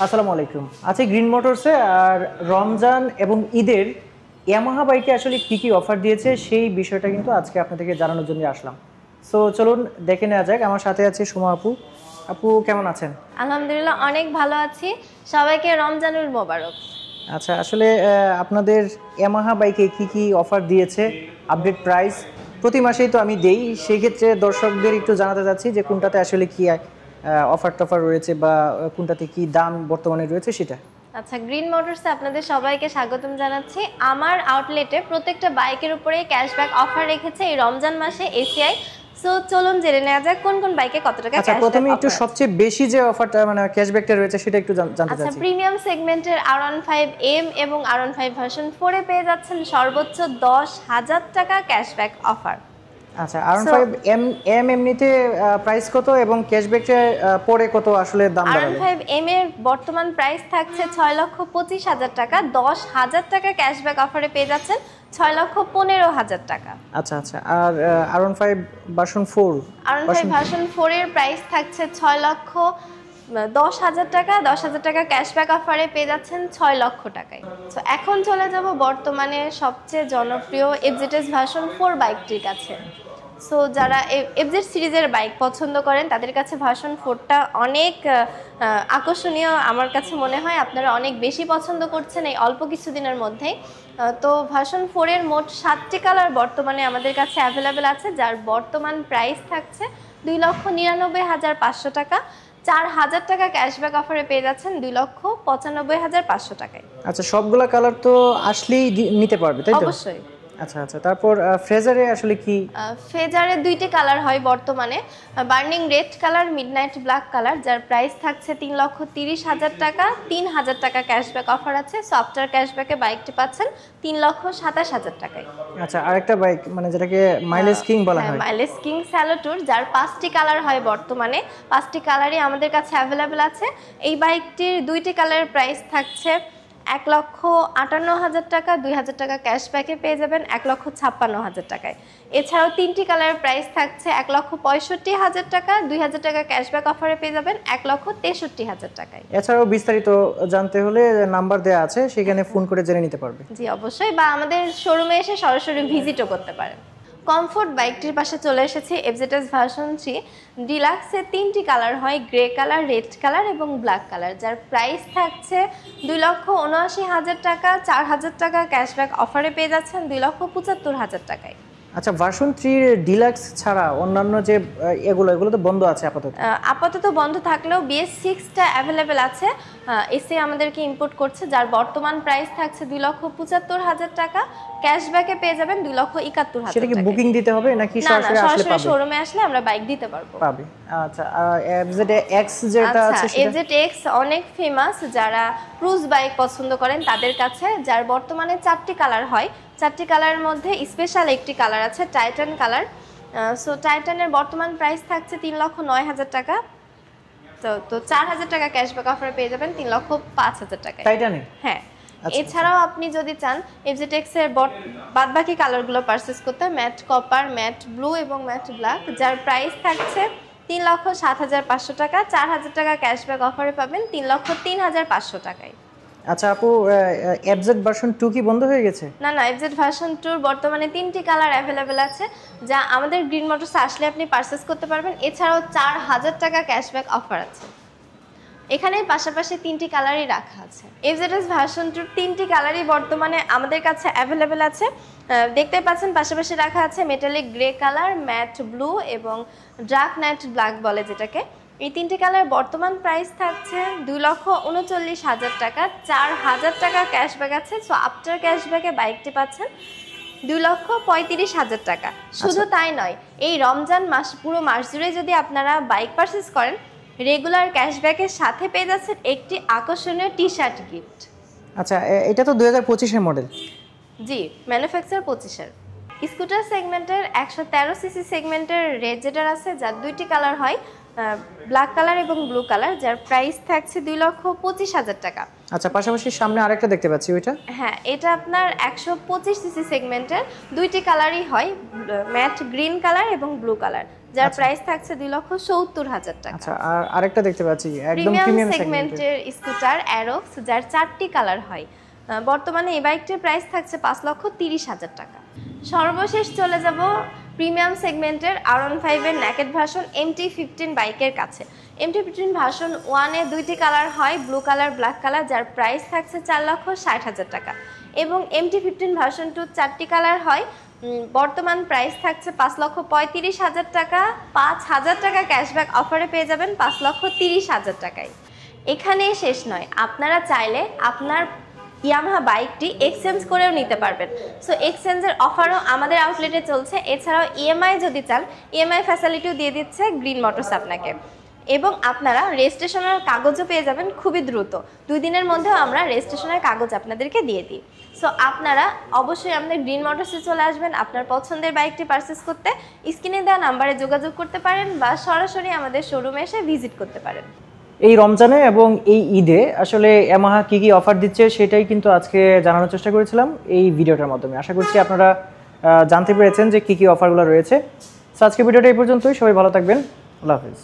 আসসালামু আলাইকুম। আজকে গ্রিন মোটরসে আর রমজান এবং ঈদের ইয়ামাহা বাইকে আসলে কি কি অফার দিয়েছে সেই বিষয়টা কিন্তু আজকে আপনাদেরকে জানানোর জন্য আসলাম। সো চলুন দেখে নেওয়া যাক। আমার সাথে আছে সুমা আপু। আপু কেমন আছেন? আলহামদুলিল্লাহ অনেক ভালো আছি। সবাইকে রমজানুল মোবারক। আচ্ছা, আসলে আপনাদের ইয়ামাহা বাইকে কি কি অফার দিয়েছে, আপডেট প্রাইস প্রতি মাসেই তো আমি দেই, সেই ক্ষেত্রে দর্শকদের একটু জানাতে চাচ্ছি যে কোনটাতে আসলে কি অফার টফার রয়েছে বা কোনটাতে কি দাম বর্তমানে রয়েছে সেটা। আচ্ছা, গ্রিন মোটরসে আপনাদের সবাইকে স্বাগতম জানাচ্ছি। আমার আউটলেটে প্রত্যেকটা বাইকের উপরে ক্যাশব্যাক অফার রেখেছে এই রমজান মাসে এসিআই। সো চলুন জেনে নেওয়া যাক কোন কোন বাইকে কত টাকা আচ্ছা, ক্যাশব্যাক। প্রথমে একটু সবচেয়ে বেশি যে অফারটা মানে ক্যাশব্যাকটা রয়েছে সেটা একটু জানতে চাচ্ছি। আচ্ছা, প্রিমিয়াম সেগমেন্টের R15M এবং R15 ভার্সন 4 এ পেয়ে যাচ্ছেন সর্বোচ্চ 10,000 টাকা ক্যাশব্যাক অফার। আচ্ছা, R15 এম এমনিতে প্রাইস কত এবং ক্যাশব্যাকে পরে কত আসলে দাম বাড়বে? R15M এর বর্তমান প্রাইস থাকছে 6,25,000 টাকা। 10,000 টাকা ক্যাশব্যাক অফারে পেয়ে যাচ্ছেন 6,15,000 টাকা। আচ্ছা আচ্ছা, আর R15 ভার্সন 4 R15 ভার্সন 4 এর প্রাইস থাকছে 6,10,000 টাকা। 10,000 টাকা ক্যাশব্যাক অফারে পেয়ে যাচ্ছেন 6 লক্ষ টাকায়। তো এখন চলে যাব বর্তমানে সবচেয়ে জনপ্রিয় FZS ভার্সন 4 বাইকটির কাছে। সো যারা FZ সিরিজের বাইক পছন্দ করেন তাদের কাছে ভার্সন 4টা অনেক আকর্ষণীয়। আমার কাছে মনে হয় আপনারা অনেক বেশি পছন্দ করছেন এই অল্প কিছুদিনের মধ্যেই। তো ভার্সন 4 এর মোট 7টি কালার বর্তমানে আমাদের কাছে অ্যাভেলেবেল আছে, যার বর্তমান প্রাইস থাকছে 2,99,500 টাকা। 4,000 টাকা ক্যাশব্যাক অফারে পেয়ে যাচ্ছেন 2,95,500 টাকায়। আচ্ছা, সবগুলা কালার তো আসলেই নিতে পারবে তাই তো? অবশ্যই। আচ্ছা আচ্ছা, তারপর ফ্রেজারে আসলে কি? ফেজারে দুইটি কালার হয় বর্তমানে, burning red colour, midnight black colour, যার প্রাইস থাকছে 3,30,000 টাকা। 3,000 টাকা ক্যাশব্যাক অফার আছে। সো আফটার ক্যাশব্যাকে বাইকটি পাচ্ছেন 3,27,000 টাকায়। আচ্ছা, আরেকটা বাইক মানে যেটাকে মাইলেজ কিং বলা হয়, মাইলেজ কিং স্যালোটুর, যার 5টি কালার হয় বর্তমানে। 5টি কালারই আমাদের কাছে অ্যাভেলেবেল আছে। এই বাইকটির দুইটি কালারের প্রাইস থাকছে 1,58,000 টাকা। 2,000 টাকা ক্যাশব্যাকে পেয়ে যাবেন 1,56,000 টাকায়। এছাড়াও 3টি কালারের প্রাইস থাকছে 1,65,000 টাকা। 2,000 টাকা ক্যাশব্যাক অফারে পেয়ে যাবেন 1,63,000 টাকায়। এছাড়াও বিস্তারিত জানতে হলে নাম্বার দেওয়া আছে, সেখানে ফোন করে জেনে নিতে পারবে। জি অবশ্যই, বা আমাদের শোরুমে এসে সরাসরি ভিজিটও করতে পারেন। কমফোর্ট বাইকটির পাশে চলে এসেছে FZS ভার্সন 3 ডিলাক্সের 3টি কালার হয়, গ্রে কালার, রেড কালার এবং ব্ল্যাক কালার, যার প্রাইস থাকছে 2,79,000 টাকা। 4,000 টাকা ক্যাশব্যাক অফারে পেয়ে যাচ্ছেন 2,75,000 টাকায়। আচ্ছা, ভার্সন 3 ডিলাক্স ছাড়া অন্যান্য যে এগুলো তো বন্ধ আছে আপাতত? আপাতত বন্ধ থাকলেও BS6টা অ্যাভেলেবেল আছে। এসে আমাদেরকে ইম্পোর্ট করছে, যার বর্তমান প্রাইস থাকছে 2,75,000 টাকা। ক্যাশব্যাকে পেয়ে যাবেন 2,71,000 টাকা। সেটা কি বুকিং দিতে হবে নাকি সরাসরি আসলে পাবে? শোরুমে আসলে আমরা বাইক দিতে পারবো। পাবে। আচ্ছা, FZX যেটা আছে সেটা? FZX অনেক ফেমাস, যারা ক্রুজ বাইক পছন্দ করেন তাদের কাছে, যার বর্তমানে 4টি কালার হয়। 4টি কালারের মধ্যে স্পেশাল একটি কালার আছে টাইটান কালার। সো টাইটানের বর্তমান প্রাইস থাকছে 3,09,000 টাকা। তো 4,000 টাকা ক্যাশব্যাক অফারে পেয়ে যাবেন 3,05,000 টাকায় টাইটানে। হ্যাঁ, এছাড়াও আপনি যদি চান FZX এর বাদবাকি কালারগুলো পারচেজ করতে, ম্যাট কপার, ম্যাট ব্লু এবং ম্যাট ব্ল্যাক, যার প্রাইস থাকছে 3,07,500 টাকা। 4,000 টাকা ক্যাশব্যাক অফারে পাবেন 3,03,500 টাকায়। আচ্ছা আপু, FZ ভার্সন 2 কি বন্ধ হয়ে গেছে? না, FZ ভার্সন 2 বর্তমানে 3টি কালার অ্যাভেলেবেল আছে, যা আমাদের গ্রিন মোটরসে আসলে আপনি পারচেজ করতে পারবেন। এছাড়াও 4,000 টাকা ক্যাশব্যাক অফার আছে। এখানে পাশাপাশি 3টি কালারই রাখা আছে। FZS ভার্সন 2 3টি কালারই বর্তমানে আমাদের কাছে অ্যাভেলেবেল আছে। দেখতে পাচ্ছেন পাশাপাশি রাখা আছে metallic grey colour, matte blue এবং ডার্ক নাইট ব্ল্যাক বলে যেটাকে। এই 3টি কালার বর্তমান প্রাইস থাকছে 2,39,000 টাকা। 4,000 টাকা ক্যাশব্যাক আছে। সো আফটার ক্যাশব্যাকে বাইকটি পাচ্ছেন 2,35,000 টাকা। শুধু তাই নয়, এই রমজান মাস পুরো মাস জুড়ে যদি আপনারা বাইক পারচেজ করেন, রেগুলার ক্যাশব্যাকের সাথে পেয়ে যাচ্ছেন একটি আকর্ষণীয় টি-শার্ট গিফট। আচ্ছা, এটা তো 2025 এর মডেল। জি, ম্যানুফ্যাকচার 25-এর। স্কুটার সেগমেন্টের 113 সিসি সেগমেন্টের রেড জেটার আছে, যার 2টি কালার হয়, ব্ল্যাক কালার এবং ব্লু কালার, যার প্রাইস থাকছে 2,25,000 টাকা। আচ্ছা, পাশাপাশি সামনে আরেকটা দেখতে পাচ্ছি, ওইটা? হ্যাঁ, এটা আপনার 125 সিসি সেগমেন্টের, দুইটি কালারই হয়, ম্যাট গ্রিন কালার এবং ব্লু কালার, যার প্রাইস থাকছে 2,70,000 টাকা। আচ্ছা, আর আরেকটা দেখতে পাচ্ছি একদম প্রিমিয়াম প্রিমিয়াম সেগমেন্টের স্কুটার অ্যারোক্স, যার 4টি কালার হয়। বর্তমানে এই বাইকটির প্রাইস থাকছে 5,30,000 টাকা। সর্বশেষ চলে যাব প্রিমিয়াম সেগমেন্টের R15 এর নেকেড ভার্সন MT-15 বাইকের কাছে। MT-15 ভার্সন 1-এ দুইটি কালার হয়, ব্লু কালার, ব্ল্যাক কালার, যার প্রাইস থাকছে 4,60,000 টাকা। এবং MT-15 ভার্সন 2 4টি কালার হয়, বর্তমান প্রাইস থাকছে 5,35,000 টাকা। 5,000 টাকা ক্যাশব্যাক অফারে পেয়ে যাবেন 5,30,000 টাকায়। এখানেই শেষ নয়, আপনারা চাইলে আপনার ইয়ামাহা বাইকটি এক্সচেঞ্জ করেও নিতে পারবেন। সো এক্সচেঞ্জের অফারও আমাদের আউটলেটে চলছে। এছাড়াও ইএমআই যদি চান, ইএমআই ফ্যাসিলিটিও দিয়ে দিচ্ছে গ্রিন মোটরস আপনাকে। এবং আপনারা রেজিস্ট্রেশনের কাগজও পেয়ে যাবেন খুবই দ্রুত, 2 দিনের মধ্যেও আমরা রেজিস্ট্রেশনের কাগজ আপনাদেরকে দিয়ে দিই। সো আপনারা অবশ্যই আমাদের গ্রিন মোটরসে চলে আসবেন আপনার পছন্দের বাইকটি পারচেস করতে। স্ক্রিনে দেওয়া নাম্বারে যোগাযোগ করতে পারেন বা সরাসরি আমাদের শোরুমে এসে ভিজিট করতে পারেন। এই রমজানে এবং এই ঈদে আসলে ইয়ামাহা কি কি অফার দিচ্ছে সেটাই কিন্তু আজকে জানানোর চেষ্টা করেছিলাম এই ভিডিওটার মাধ্যমে। আশা করছি আপনারা জানতে পেরেছেন যে কি কি অফারগুলো রয়েছে। সো আজকে ভিডিওটা এই পর্যন্তই, সবাই ভালো থাকবেন, আল্লাহ হাফেজ।